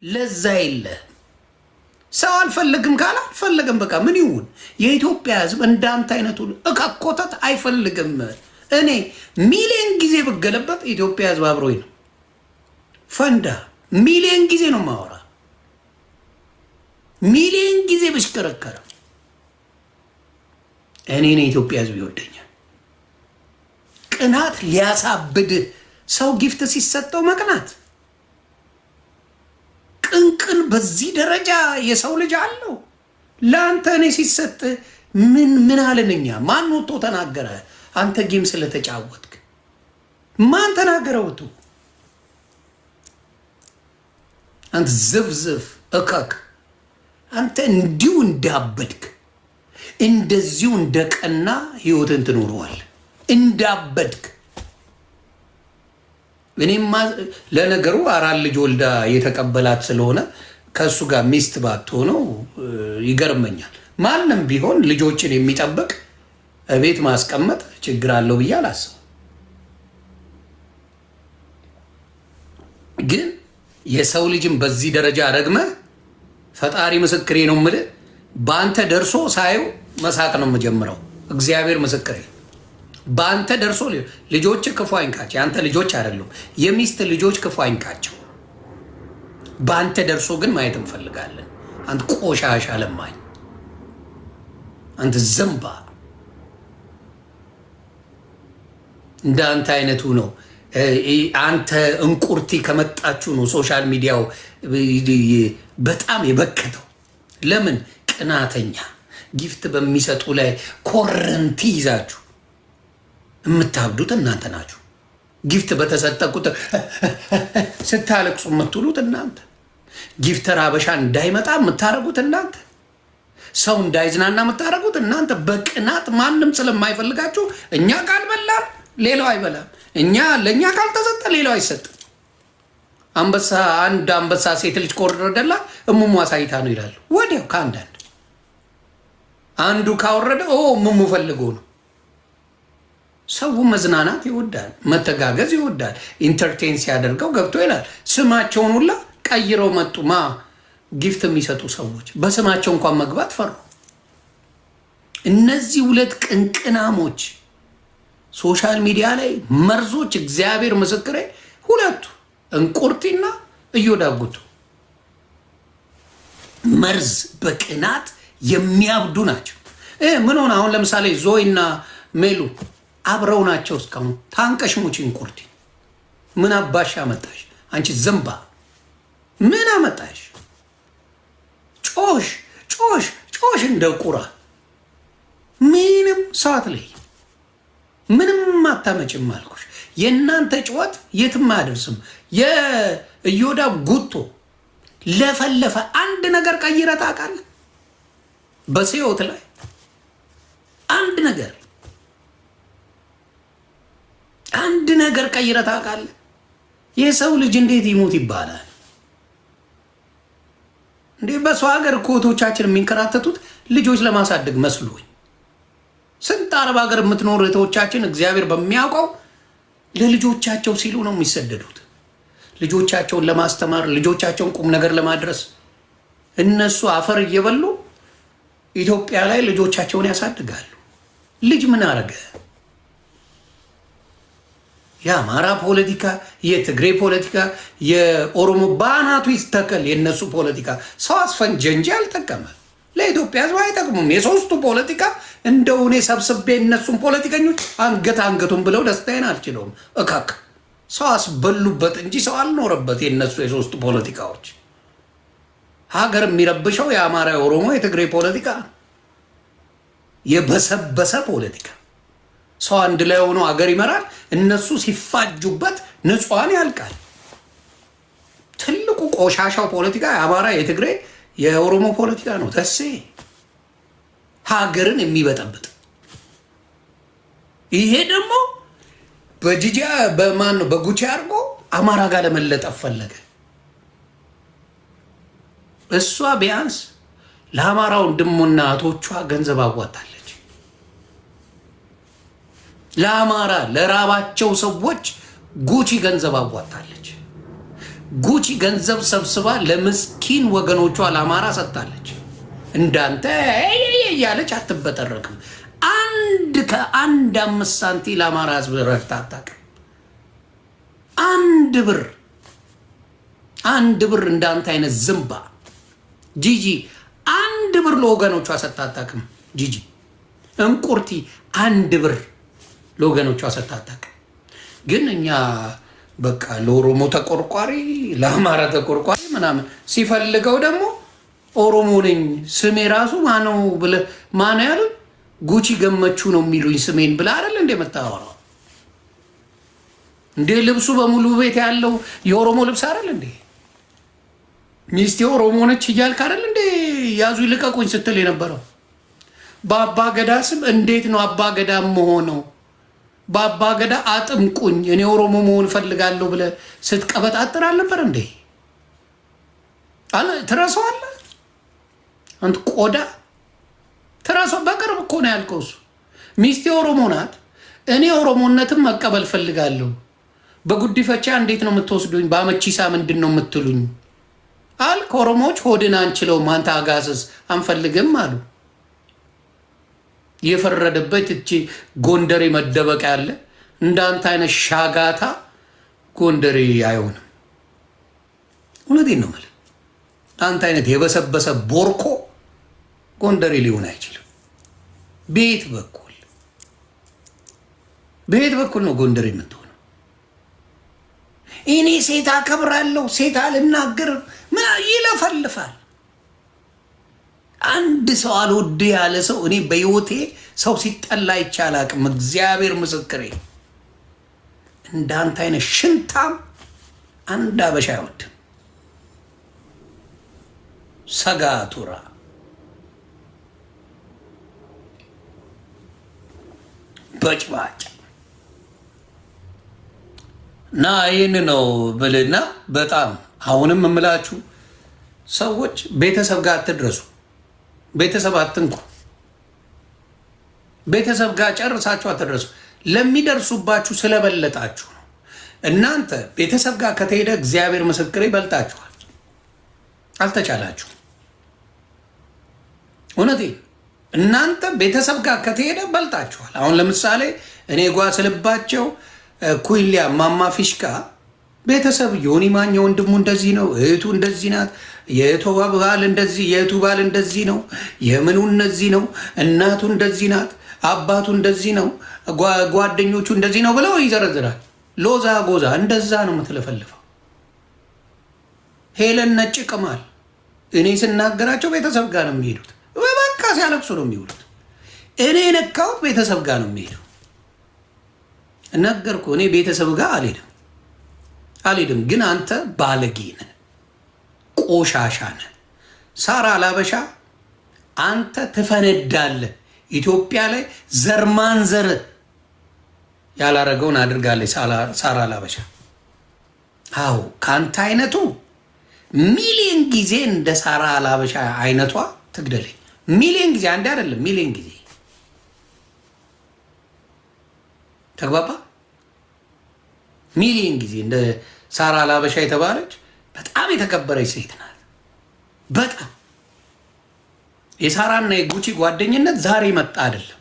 ለዛ የለ ሰው አልፈልግም ካለ አልፈልግም በቃ ምን ይሁን። የኢትዮጵያ ሕዝብ እንዳንተ አይነቱን እከኮተት አይፈልግም። እኔ ሚሊዮን ጊዜ ብገለበጥ ኢትዮጵያ ሕዝብ አብሮኝ ነው። ፈንዳ ሚሊዮን ጊዜ ነው ማወራ። ሚሊዮን ጊዜ ብሽከረከረ እኔ የኢትዮጵያ ሕዝብ ይወደኛል። ቅናት ሊያሳብድ ሰው ጊፍት ሲሰጠው መቅናት ቅንቅን በዚህ ደረጃ የሰው ልጅ አለው። ለአንተ እኔ ሲሰጥ ምን አለንኛ? ማን ወጥቶ ተናገረ? አንተ ጌም ስለተጫወትክ ማን ተናገረውቱ? አንተ ዝፍዝፍ እከክ አንተ እንዲሁ እንዳበድክ እንደዚሁ እንደቀና ህይወትን ትኖረዋል። እንዳበድክ እኔማ ለነገሩ 4 ልጅ ወልዳ የተቀበላት ስለሆነ ከሱ ጋር ሚስት ባትሆነው ይገርመኛል። ማንም ቢሆን ልጆችን የሚጠብቅ ቤት ማስቀመጥ ችግር አለው ብዬ አላስብም። ግን የሰው ልጅን በዚህ ደረጃ ረግመህ ፈጣሪ ምስክሬ ነው የምልህ፣ በአንተ ደርሶ ሳየው መሳቅ ነው የምጀምረው። እግዚአብሔር ምስክሬ በአንተ ደርሶ ልጆች ክፉ አይንካቸው። የአንተ ልጆች አይደሉም፣ የሚስት ልጆች ክፉ አይንካቸው። በአንተ ደርሶ ግን ማየት እንፈልጋለን። አንተ ቆሻሻ ለማኝ፣ አንተ ዘንባ፣ እንዳንተ አይነቱ ነው። አንተ እንቁርቲ ከመጣችሁ ነው ሶሻል ሚዲያው በጣም የበከተው። ለምን? ቅናተኛ ጊፍት በሚሰጡ ላይ ኮረንቲ ይዛችሁ የምታብዱት እናንተ ናችሁ። ጊፍት በተሰጠ ቁጥር ስታለቅሱ የምትውሉት እናንተ። ጊፍተር አበሻ እንዳይመጣ የምታደርጉት እናንተ። ሰው እንዳይዝናና የምታደርጉት እናንተ። በቅናት ማንም ስለማይፈልጋችሁ እኛ ካልበላን ሌላው አይበላም፣ ለእኛ ካልተሰጠ ሌላው አይሰጥም። አንድ አንበሳ ሴት ልጅ ከወረደላ እሙሙ አሳይታ ነው ይላሉ። ወዲያው ከአንዳንድ አንዱ ካወረደ እሙሙ ፈልጎ ነው። ሰው መዝናናት ይወዳል፣ መተጋገዝ ይወዳል። ኢንተርቴን ሲያደርገው ገብቶ ይላል። ስማቸውን ሁላ ቀይረው መጡ። ጊፍት የሚሰጡ ሰዎች በስማቸው እንኳን መግባት ፈሩ። እነዚህ ሁለት ቅንቅናሞች ሶሻል ሚዲያ ላይ መርዞች፣ እግዚአብሔር ምስክሬ፣ ሁለቱ እንቁርቲና እዮዳጉቱ መርዝ በቅናት የሚያብዱ ናቸው። ምን ሆነ አሁን? ለምሳሌ ዞይና ሜሉ አብረው ናቸው እስካሁን። ታንቀሽ ሙቺ እንቁርቲ ምን አባሽ አመጣሽ? አንቺ ዘንባ ምን አመጣሽ? ጮሽ እንደ ቁራ ምንም ሰዓት ላይ ምንም አታመጭም አልኩሽ። የእናንተ ጭወት የትም አያደርስም። የእዮዳብ ጉቶ ለፈለፈ አንድ ነገር ቀይረ ታውቃለህ? በሴዮት ላይ አንድ ነገር ቀይረ ታውቃለህ? የሰው ልጅ እንዴት ይሞት ይባላል እንዴ? በሰው ሀገር እህቶቻችን የሚንከራተቱት ልጆች ለማሳደግ መስሎኝ። ስንት አረብ ሀገር የምትኖሩ እህቶቻችን እግዚአብሔር በሚያውቀው ለልጆቻቸው ሲሉ ነው የሚሰደዱት። ልጆቻቸውን ለማስተማር፣ ልጆቻቸውን ቁም ነገር ለማድረስ እነሱ አፈር እየበሉ ኢትዮጵያ ላይ ልጆቻቸውን ያሳድጋሉ። ልጅ ምን አረገ? የአማራ ፖለቲካ፣ የትግሬ ፖለቲካ፣ የኦሮሞ ባናቱ ይስተከል። የእነሱ ፖለቲካ ሰው አስፈንጀ እንጂ አልጠቀመ። ለኢትዮጵያ ሕዝብ አይጠቅሙም። የሶስቱ ፖለቲካ እንደው እኔ ሰብስቤ እነሱን ፖለቲከኞች አንገቱን ብለው ደስታዬን አልችለውም። እካክ ሰው አስበሉበት እንጂ ሰው አልኖረበት። የእነሱ የሶስቱ ፖለቲካዎች ሀገር የሚረብሸው የአማራ፣ የኦሮሞ፣ የትግሬ ፖለቲካ፣ የበሰበሰ ፖለቲካ። ሰው አንድ ላይ ሆኖ ሀገር ይመራል። እነሱ ሲፋጁበት ንጹሐን ያልቃል። ትልቁ ቆሻሻው ፖለቲካ የአማራ፣ የትግሬ፣ የኦሮሞ ፖለቲካ ነው። ተሴ ሀገርን የሚበጠብጥ ይሄ ደግሞ በጂጂያ በማን ነው በጉቺ አድርጎ አማራ ጋር ለመለጠፍ ፈለገ። እሷ ቢያንስ ለአማራ ወንድሞና እህቶቿ ገንዘብ አዋጣለች። ለአማራ ለራባቸው ሰዎች ጉቺ ገንዘብ አዋጣለች። ጉቺ ገንዘብ ሰብስባ ለምስኪን ወገኖቿ ለአማራ ሰጥታለች። እንዳንተ እያለች አትበጠረቅም። ከአንድ 5 ሳንቲም ለአማራ ህዝብ ረድታ አታውቅም። አንድ ብር እንዳንተ አይነት ዝምባ ጂጂ 1 ብር ለወገኖቿ ሰጥታ አታውቅም። ጂጂ እንቁርቲ 1 ብር ለወገኖቿ ሰጥታ አታውቅም። ግን እኛ በቃ ለኦሮሞ ተቆርቋሪ ለአማራ ተቆርቋሪ ምናምን ሲፈልገው ደግሞ ኦሮሞ ነኝ ስሜ ራሱ ማነው ብለህ ማነው ያሉ ጉቺ ገመቹ ነው የሚሉኝ ስሜን ብለህ አይደል እንደ መታወራው እንደ ልብሱ በሙሉ ቤት ያለው የኦሮሞ ልብስ አይደል እንዴ? ሚስቴ ኦሮሞ ነች እያልክ አይደል እንዴ ያዙ ይልቀቁኝ ስትል የነበረው? በአባ ገዳ ስም እንዴት ነው አባ ገዳ መሆነው? በአባ ገዳ አጥምቁኝ እኔ ኦሮሞ መሆን እፈልጋለሁ ብለህ ስትቀበጣጥር አልነበር እንዴ? ትረሳዋለህ አንተ ቆዳ ትረሳው። በቅርብ እኮ ነው ያልከው እሱ። ሚስቴ ኦሮሞ ናት፣ እኔ ኦሮሞነትም መቀበል ፈልጋለሁ። በጉዲፈቻ እንዴት ነው የምትወስዱኝ? በአመቺሳ ምንድን ነው የምትሉኝ አልክ። ኦሮሞዎች ሆድን አንችለውም አንተ አጋስስ አንፈልግም አሉ። የፈረደበት እቺ ጎንደሬ መደበቅ ያለ እንዳንተ አይነት ሻጋታ ጎንደሬ አይሆንም። እውነቴን ነው የምልህ። አንተ አይነት የበሰበሰ ቦርኮ ጎንደሬ ሊሆን አይችልም። ቤት በኩል ነው ጎንደሬ የምትሆነው። እኔ ሴት አከብራለሁ ሴት አልናገርም ምን ይለፈልፋል። አንድ ሰው አልወድ ያለ ሰው እኔ በህይወቴ ሰው ሲጠላ አይቻል አቅም እግዚአብሔር ምስክሬ። እንዳንተ አይነት ሽንታም አንድ አበሻ አይወድም። ሰጋቱራ በጭባጭ እና ይህን ነው ብልና በጣም አሁንም እምላችሁ ሰዎች ቤተሰብ ጋር አትድረሱ። ቤተሰብ አትንኩ። ቤተሰብ ጋር ጨርሳችሁ አትድረሱ። ለሚደርሱባችሁ ስለበለጣችሁ ነው። እናንተ ቤተሰብ ጋር ከተሄደ እግዚአብሔር ምስክሬ በልጣችኋል። አልተቻላችሁም። እውነቴን እናንተ ቤተሰብ ጋር ከተሄደ በልጣችኋል። አሁን ለምሳሌ እኔ ጓ ስልባቸው ኩይሊያ ማማ ፊሽካ ቤተሰብ ዮኒ ማኛ ወንድሙ እንደዚህ ነው፣ እህቱ እንደዚህ ናት፣ የእህቱ ባል እንደዚህ፣ የእህቱ ባል እንደዚህ ነው፣ የምኑ እነዚህ ነው፣ እናቱ እንደዚህ ናት፣ አባቱ እንደዚህ ነው፣ ጓደኞቹ እንደዚህ ነው ብለው ይዘረዝራል። ሎዛ ጎዛ እንደዛ ነው የምትለፈልፈው። ሄለን ነጭ ቅማል እኔ ስናገራቸው ቤተሰብ ጋር ነው የሚሄዱት። በቃ ሲያለቅሱ ነው የሚውሉት። እኔ ነካሁት ቤተሰብ ጋር ነው የሚሄደው። ነገርኩ እኔ ቤተሰብ ጋር አልሄድም። ግን አንተ ባለጌ ነህ፣ ቆሻሻ ነህ። ሳራ አላበሻ አንተ ትፈነዳለህ። ኢትዮጵያ ላይ ዘርማንዘር ያላረገውን አድርጋለች ሳራ አላበሻ። አዎ ከአንተ አይነቱ ሚሊዮን ጊዜ እንደ ሳራ አላበሻ አይነቷ ትግደለኝ። ሚሊዮን ጊዜ አንድ አይደለም፣ ሚሊዮን ጊዜ ተግባባ። ሚሊዮን ጊዜ እንደ ሳራ አላበሻ የተባለች በጣም የተከበረች ሴት ናት። በጣም የሳራና የጉቺ ጓደኝነት ዛሬ መጣ አይደለም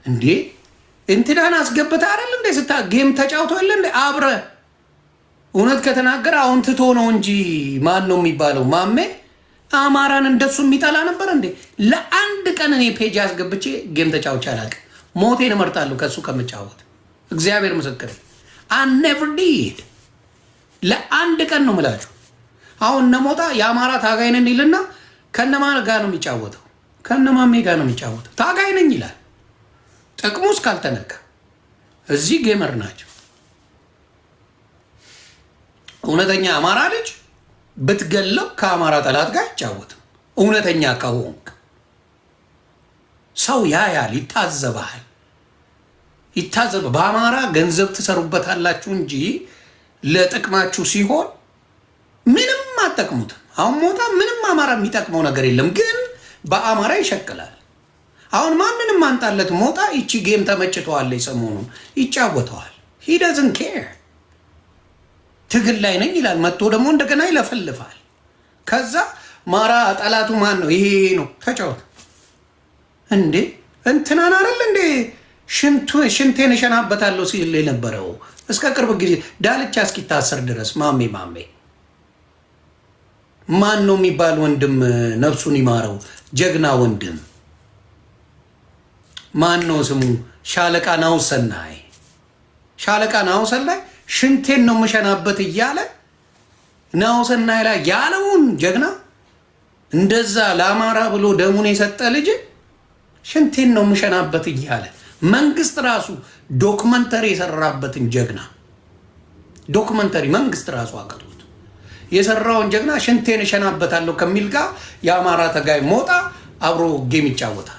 እንዴ? እንትናን አስገብታ አይደል እንዴ? ስታ ጌም ተጫውቶ የለ እንዴ አብረ? እውነት ከተናገረ አሁን ትቶ ነው እንጂ ማን ነው የሚባለው? ማሜ አማራን እንደሱ የሚጠላ ነበር እንዴ? ለአንድ ቀን እኔ ፔጅ አስገብቼ ጌም ተጫውቼ አላውቅም። ሞቴን እመርጣለሁ ከሱ ከምጫወት። እግዚአብሔር ምስክር አኔቨር ዲድ። ለአንድ ቀን ነው ምላችሁ። አሁን ነሞታ የአማራ ታጋይ ነን ይልና ከነማን ጋር ነው የሚጫወተው? ከነማሜ ጋር ነው የሚጫወተው። ታጋይ ነኝ ይላል። ጥቅሙ እስካልተነካ እዚህ ጌመር ናቸው። እውነተኛ አማራ ልጅ ብትገለው ከአማራ ጠላት ጋር አይጫወትም። እውነተኛ ከሆንክ ሰው ያያል፣ ይታዘባል። በአማራ ገንዘብ ትሰሩበታላችሁ እንጂ ለጥቅማችሁ ሲሆን ምንም አትጠቅሙትም። አሁን ሞታ ምንም አማራ የሚጠቅመው ነገር የለም፣ ግን በአማራ ይሸቅላል። አሁን ማንንም አንጣለት ሞታ ይቺ ጌም ተመችተዋለች፣ ሰሞኑን ይጫወተዋል። ሂ ዶዝንት ኬር። ትግል ላይ ነኝ ይላል። መጥቶ ደግሞ እንደገና ይለፈልፋል። ከዛ ማራ ጠላቱ ማን ነው? ይሄ ነው። ተጫወት እንዴ እንትናን አይደል እንዴ ሽንቴን እሸናበታለሁ ሲል የነበረው እስከ ቅርብ ጊዜ ዳልቻ እስኪታሰር ድረስ ማሜ ማን ነው የሚባል ወንድም ነፍሱን ይማረው ጀግና ወንድም ማን ነው ስሙ? ሻለቃ ናሁሰናይ ሽንቴን ነው የምሸናበት እያለ ናሁሰናይ ላይ ያለውን ጀግና እንደዛ ለአማራ ብሎ ደሙን የሰጠ ልጅ ሽንቴን ነው የምሸናበት እያለ መንግስት ራሱ ዶክመንተሪ የሰራበትን ጀግና ዶክመንተሪ መንግስት ራሱ አቅቶት የሰራውን ጀግና ሽንቴን እሸናበታለሁ ከሚል ጋር የአማራ ተጋይ ሞጣ አብሮ ጌም ይጫወታል።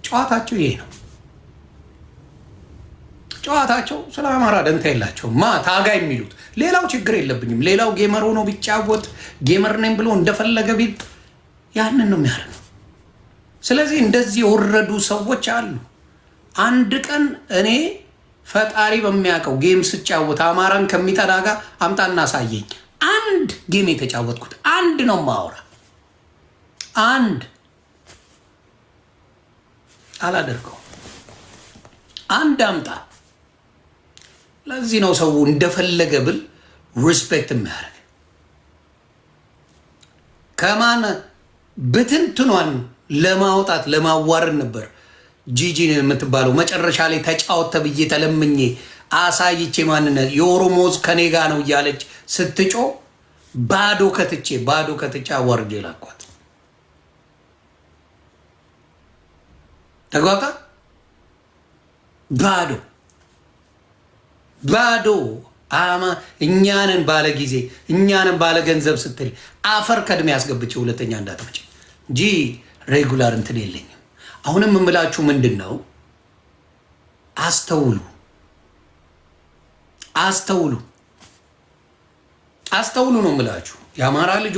ጨዋታቸው ይሄ ነው። ጨዋታቸው ስለ አማራ ደንታ የላቸው ታጋይ የሚሉት ሌላው ችግር የለብኝም። ሌላው ጌመር ሆኖ ቢጫወት ጌመር ነኝ ብሎ እንደፈለገ ቢል ያንን ነው የሚያደርገው። ስለዚህ እንደዚህ የወረዱ ሰዎች አሉ። አንድ ቀን እኔ ፈጣሪ በሚያውቀው ጌም ስጫወት አማራን ከሚጠላ ጋር አምጣና አሳየኝ። አንድ ጌም የተጫወትኩት አንድ ነው ማወራ አንድ አላደርገው አንድ አምጣ። ለዚህ ነው ሰው እንደፈለገ ብል ሪስፔክት የሚያደርግ ከማን ብትንትኗን ለማውጣት ለማዋረድ ነበር ጂጂን የምትባለው መጨረሻ ላይ ተጫወት ተብዬ ተለምኜ አሳይቼ ማንነት የኦሮሞዝ ከኔ ጋ ነው እያለች ስትጮ ባዶ ከትቼ አዋርጄ ላኳት። ተጓቃ ባዶ አማ እኛንን ባለ ጊዜ እኛንን ባለ ገንዘብ ስትል አፈር ከድሜ ያስገብቼ ሁለተኛ እንዳትመጪ እንጂ ሬጉላር እንትን የለኝም። አሁንም የምላችሁ ምንድን ነው? አስተውሉ ነው የምላችሁ። የአማራ ልጆች